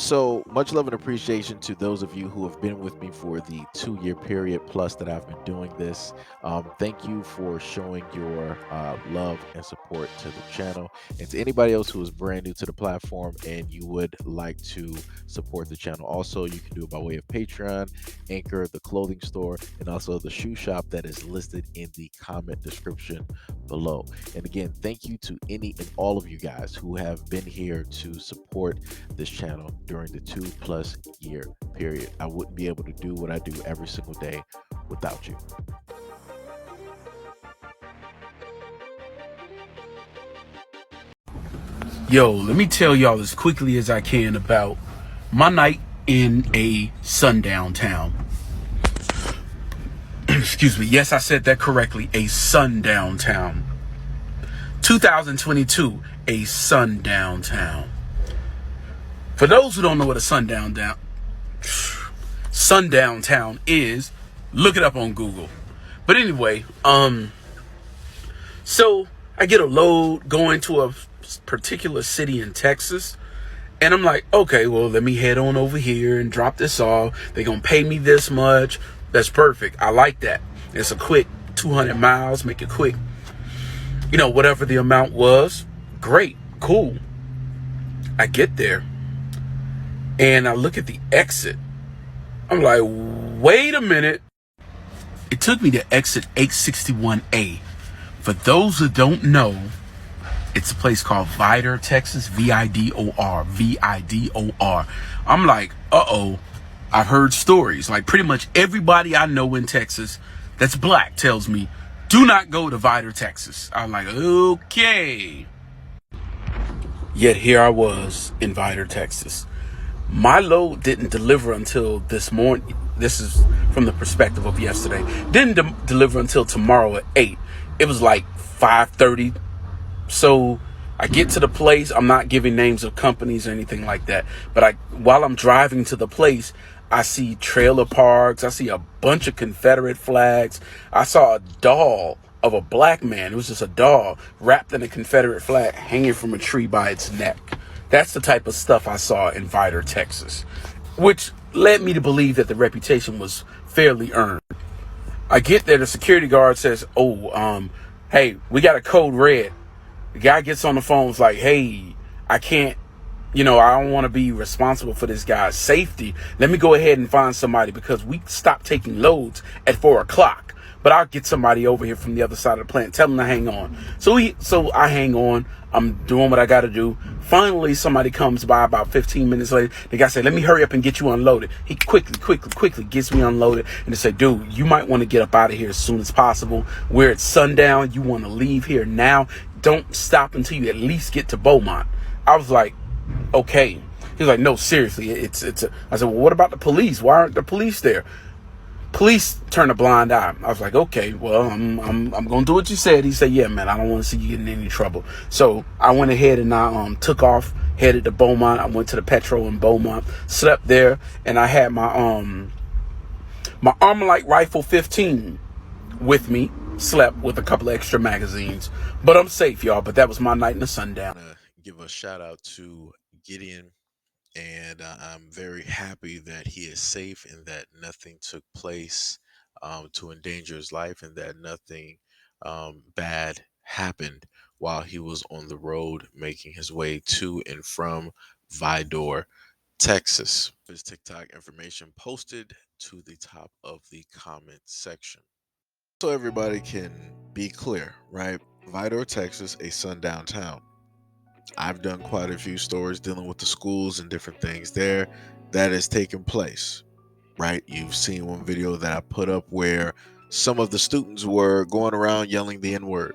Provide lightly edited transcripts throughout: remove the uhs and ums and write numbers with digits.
So much love and appreciation to those of you who have been with me for the 2 year period plus that I've been doing this. Thank you for showing your love and support to the channel. And to anybody else who is brand new to the platform and you would like to support the channel, also, you can do it by way of Patreon, Anchor, the clothing store, and also the shoe shop that is listed in the comment description below. And again, thank you to any and all of you guys who have been here to support this channel during the 2+ year period. I wouldn't be able to do what I do every single day without you. Yo, let me tell y'all as quickly as I can about my night in a sundown town. Excuse me. Yes, I said that correctly. A sundown town. 2022, a sundown town. For those who don't know what a sundown town is, look it up on Google. But anyway, so I get a load going to a particular city in Texas, and I'm like, okay, well, let me head on over here and drop this off. They're gonna pay me this much. That's perfect. I like that. It's a quick 200 miles, make it quick. You know, whatever the amount was, great, cool. I get there and I look at the exit. I'm like, wait a minute. It took me to exit 861A. For those who don't know, it's a place called Vidor, Texas, Vidor, Vidor. I'm like, uh-oh, I've heard stories. Like pretty much everybody I know in Texas that's black tells me, do not go to Vidor, Texas. I'm like, okay. Yet here I was in Vidor, Texas. My load didn't deliver until this morning. This is from the perspective of yesterday. Didn't deliver until tomorrow at 8. It was like 5:30. So I get to the place. I'm not giving names of companies or anything like that. But while I'm driving to the place, I see trailer parks. I see a bunch of Confederate flags. I saw a doll of a black man. It was just a doll wrapped in a Confederate flag hanging from a tree by its neck. That's the type of stuff I saw in Vidor, Texas, which led me to believe that the reputation was fairly earned. I get there. The security guard says, hey, we got a code red. The guy gets on the phone, is like, hey, I can't, I don't want to be responsible for this guy's safety. Let me go ahead and find somebody because we stopped taking loads at 4 o'clock. But I'll get somebody over here from the other side of the plant. Tell them to hang on. So I hang on. I'm doing what I got to do. Finally, somebody comes by about 15 minutes later. The guy said, let me hurry up and get you unloaded. He quickly gets me unloaded. And they say, dude, you might want to get up out of here as soon as possible. We're at sundown. You want to leave here now. Don't stop until you at least get to Beaumont. I was like, okay. He was like, no, seriously. I said, well, what about the police? Why aren't the police there? Police turned a blind eye. I was like, okay, well, I'm gonna do what you said. He said, yeah, man, I don't want to see you getting in any trouble. So I went ahead and I took off, headed to Beaumont. I went to the Petro in Beaumont, slept there, and I had my Armalite Rifle 15 with me. Slept with a couple of extra magazines, but I'm safe, y'all. But that was my night in the sundown. Give a shout out to Gideon, and I'm very happy that he is safe and that nothing took place to endanger his life and that nothing bad happened while he was on the road making his way to and from Vidor, Texas. His TikTok information posted to the top of the comment section. So everybody can be clear, right? Vidor, Texas, a sundown town. I've done quite a few stories dealing with the schools and different things there that has taken place, right? You've seen one video that I put up where some of the students were going around yelling the N-word,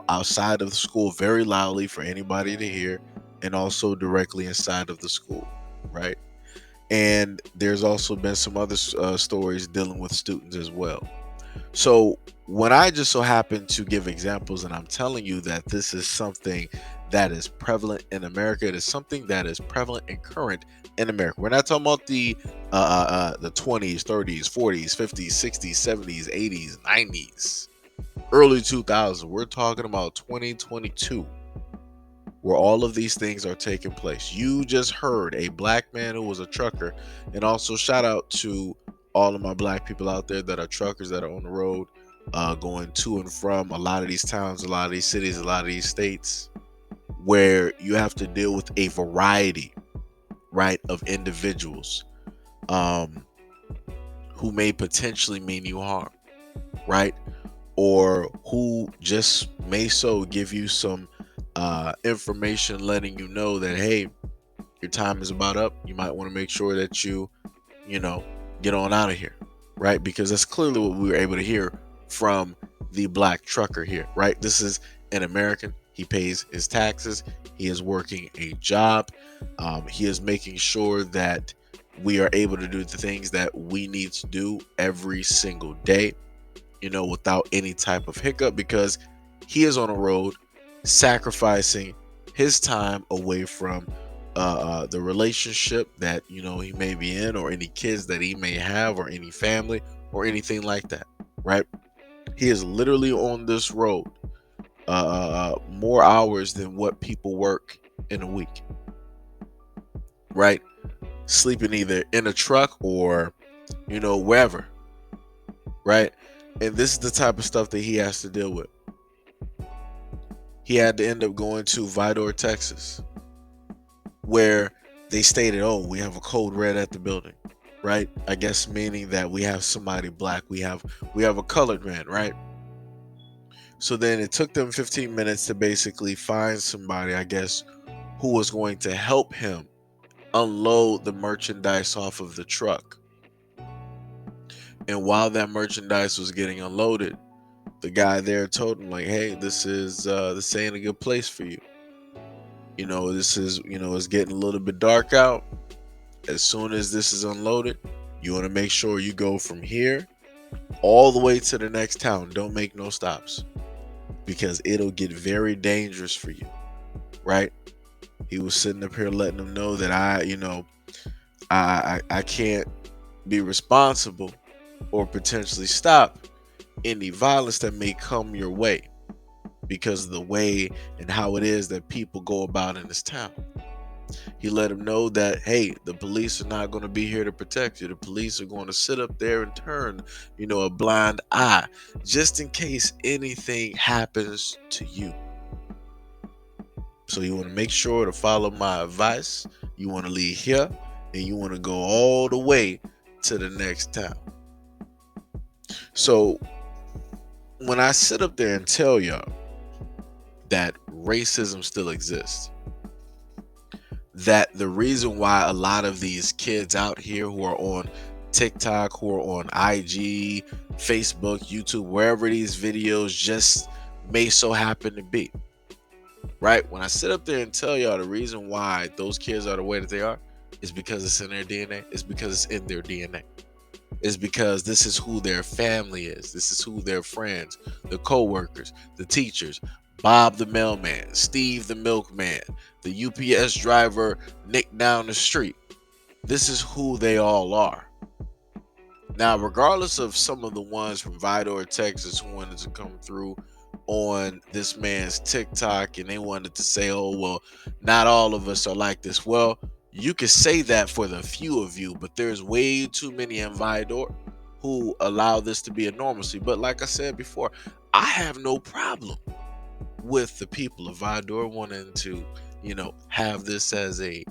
outside of the school very loudly for anybody to hear, and also directly inside of the school, right? And there's also been some other stories dealing with students as well. So when I just so happen to give examples and I'm telling you that this is something that is prevalent in America, it is something that is prevalent and current in America. We're not talking about the 20s, 30s, 40s, 50s, 60s, 70s, 80s, 90s, early 2000s. We're talking about 2022. where all of these things are taking place. You just heard a black man who was a trucker, and also shout out to all of my black people out there that are truckers that are on the road, going to and from a lot of these towns, a lot of these cities, a lot of these states, where you have to deal with a variety, right, of individuals, um, who may potentially mean you harm, right? Or who just may so give you some information letting you know that, hey, your time is about up. You might want to make sure that you know, get on out of here, right? Because that's clearly what we were able to hear from the black trucker here, right? This is an American. He pays his taxes. He is working a job. He is making sure that we are able to do the things that we need to do every single day, without any type of hiccup, because he is on a road sacrificing his time away from the relationship that he may be in, or any kids that he may have, or any family, or anything like that, right? He is literally on this road more hours than what people work in a week, right? Sleeping either in a truck or wherever, right? And this is the type of stuff that he has to deal with. He had to end up going to Vidor, Texas, where they stated, "Oh, we have a code red at the building," right? I guess meaning that we have somebody black, we have a colored man, right? So then it took them 15 minutes to basically find somebody, I guess, who was going to help him unload the merchandise off of the truck. And while that merchandise was getting unloaded, the guy there told him, like, "Hey, this ain't a good place for you. This is, it's getting a little bit dark out. As soon as this is unloaded, you want to make sure you go from here all the way to the next town. Don't make no stops, because it'll get very dangerous for you," right? He was sitting up here letting them know that I can't be responsible or potentially stop any violence that may come your way, because of the way and how it is that people go about in this town. He let him know that, hey, the police are not going to be here to protect you. The police are going to sit up there and turn, a blind eye, just in case anything happens to you. So you want to make sure to follow my advice. You want to leave here, and you want to go all the way to the next town. So when I sit up there and tell y'all that racism still exists, that the reason why a lot of these kids out here who are on TikTok, who are on IG, Facebook, YouTube, wherever these videos just may so happen to be, right? When I sit up there and tell y'all the reason why those kids are the way that they are, is because it's in their DNA. It's because it's in their DNA. It's because this is who their family is. This is who their friends, the co-workers, the teachers, Bob the mailman, Steve the milkman, the UPS driver, Nick down the street. This is who they all are. Now, regardless of some of the ones from Vidor, Texas, who wanted to come through on this man's TikTok and they wanted to say, "Oh, well, not all of us are like this." Well, you could say that for the few of you, but there's way too many in Vidor who allow this to be a normalcy. But like I said before, I have no problem with the people of Vidor wanting to, have this as a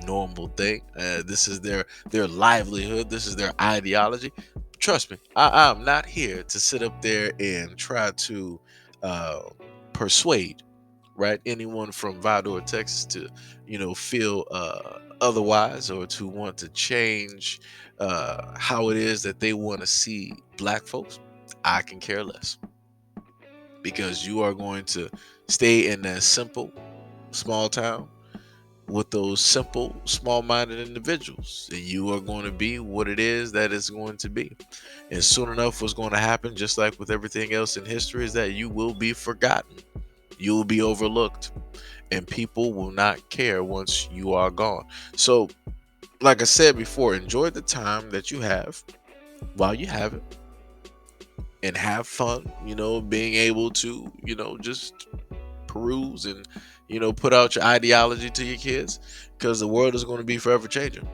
normal thing. This is their livelihood. This is their ideology. Trust me, I'm not here to sit up there and try to uh, persuade, right, anyone from Vidor, Texas, to feel otherwise, or to want to change how it is that they want to see black folks. I can care less, because you are going to stay in that simple small town with those simple small-minded individuals, and you are going to be what it is that it's going to be. And soon enough, what's going to happen, just like with everything else in history, is that you will be forgotten, you will be overlooked, and people will not care once you are gone. So like I said before, enjoy the time that you have while you have it, and have fun, being able to, just peruse and put out your ideology to your kids, because the world is going to be forever changing.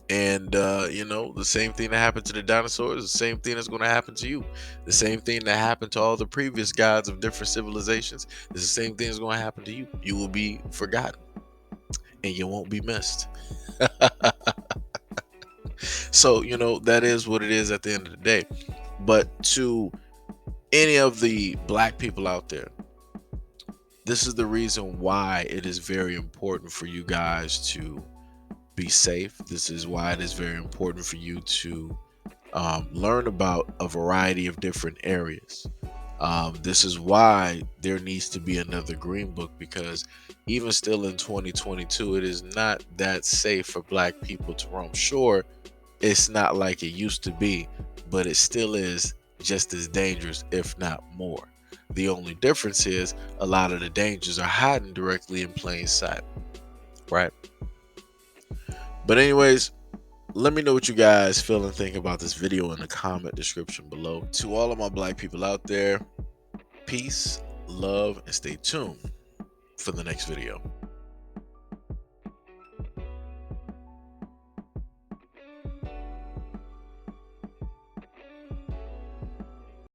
And the same thing that happened to the dinosaurs, the same thing that's going to happen to you. The same thing that happened to all the previous gods of different civilizations is the same thing that's going to happen to you. You will be forgotten and you won't be missed. So, that is what it is at the end of the day. But to any of the black people out there, this is the reason why it is very important for you guys to be safe. This is why it is very important for you to learn about a variety of different areas. This is why there needs to be another green book, because even still in 2022, it is not that safe for black people to roam. Sure, it's not like it used to be, but it still is just as dangerous, if not more. The only difference is a lot of the dangers are hiding directly in plain sight, right? But anyways, let me know what you guys feel and think about this video in the comment description below. To all of my black people out there, peace, love, and stay tuned for the next video.